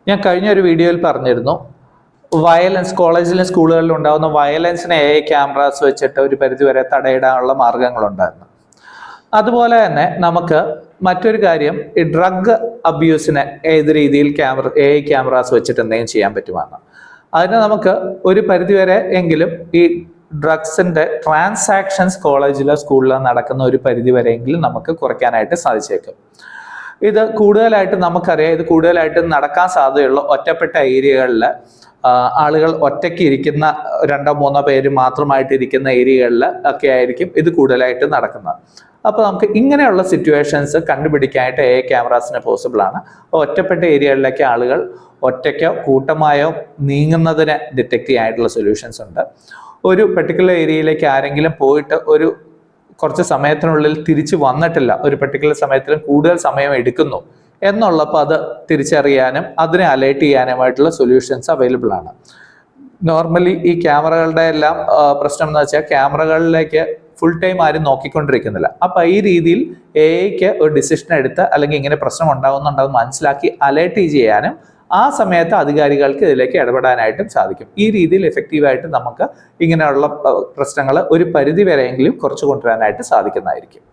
ഞാൻ കഴിഞ്ഞ ഒരു വീഡിയോയിൽ പറഞ്ഞിരുന്നു വയലൻസ് കോളേജിലും സ്കൂളുകളിലും ഉണ്ടാകുന്ന വയലൻസിനെ ക്യാമറാസ് വെച്ചിട്ട് ഒരു പരിധിവരെ തടയിടാനുള്ള മാർഗങ്ങളുണ്ടായിരുന്നു. അതുപോലെ തന്നെ നമുക്ക് മറ്റൊരു കാര്യം, ഈ ഡ്രഗ് അബ്യൂസിനെ ഏത് രീതിയിൽ ക്യാമറാസ് വെച്ചിട്ട് എന്തെങ്കിലും ചെയ്യാൻ പറ്റുമെന്ന്. അതിന് നമുക്ക് ഒരു പരിധിവരെ എങ്കിലും ഈ ഡ്രഗ്സിന്റെ ട്രാൻസാക്ഷൻസ് കോളേജിലോ സ്കൂളിലോ നടക്കുന്ന ഒരു പരിധിവരെയെങ്കിലും നമുക്ക് കുറയ്ക്കാനായിട്ട് സാധിച്ചേക്കും. ഇത് കൂടുതലായിട്ട് നമുക്കറിയാം, ഇത് കൂടുതലായിട്ട് നടക്കാൻ സാധ്യതയുള്ള ഒറ്റപ്പെട്ട ഏരിയകളിൽ ആളുകൾ ഒറ്റയ്ക്ക് ഇരിക്കുന്ന 2-3 പേര് മാത്രമായിട്ട് ഇരിക്കുന്ന ഏരിയകളിൽ ഒക്കെ ആയിരിക്കും ഇത് കൂടുതലായിട്ട് നടക്കുന്നത്. അപ്പോൾ നമുക്ക് ഇങ്ങനെയുള്ള സിറ്റുവേഷൻസ് കണ്ടുപിടിക്കാനായിട്ട് ക്യാമറാസിന് പോസിബിൾ ആണ്. ഒറ്റപ്പെട്ട ഏരിയകളിലേക്ക് ആളുകൾ ഒറ്റയ്ക്കോ കൂട്ടമായോ നീങ്ങുന്നതിനെ ഡിറ്റക്ട് ചെയ്യാനായിട്ടുള്ള സൊല്യൂഷൻസ് ഉണ്ട്. ഒരു പെർട്ടിക്കുലർ ഏരിയയിലേക്ക് ആരെങ്കിലും പോയിട്ട് കുറച്ച് സമയത്തിനുള്ളിൽ തിരിച്ചു വന്നിട്ടില്ല, ഒരു പെർട്ടിക്കുലർ സമയത്തിലും കൂടുതൽ സമയം എടുക്കുന്നു എന്നുള്ളപ്പോൾ അത് തിരിച്ചറിയാനും അതിനെ അലേർട്ട് ചെയ്യാനുമായിട്ടുള്ള സൊല്യൂഷൻസ് അവൈലബിൾ ആണ്. നോർമലി ഈ ക്യാമറകളുടെ എല്ലാം പ്രശ്നം എന്ന് വെച്ചാൽ ക്യാമറകളിലേക്ക് ഫുൾ ടൈം ആരും നോക്കിക്കൊണ്ടിരിക്കുന്നില്ല. അപ്പം ഈ രീതിയിൽ എഐക്ക് ഒരു ഡിസിഷൻ എടുത്ത് അല്ലെങ്കിൽ ഇങ്ങനെ പ്രശ്നം ഉണ്ടാകുന്നുണ്ടെന്ന് മനസ്സിലാക്കി അലേർട്ട് ചെയ്യാനും ആ സമയത്ത് അധികാരികൾക്ക് ഇതിലേക്ക് ഇടപെടാനായിട്ടും സാധിക്കും. ഈ രീതിയിൽ എഫക്റ്റീവായിട്ട് നമുക്ക് ഇങ്ങനെയുള്ള പ്രശ്നങ്ങൾ ഒരു പരിധി വരെയെങ്കിലും കുറച്ചു കൊണ്ടുവരാനായിട്ട് സാധിക്കുന്നതായിരിക്കും.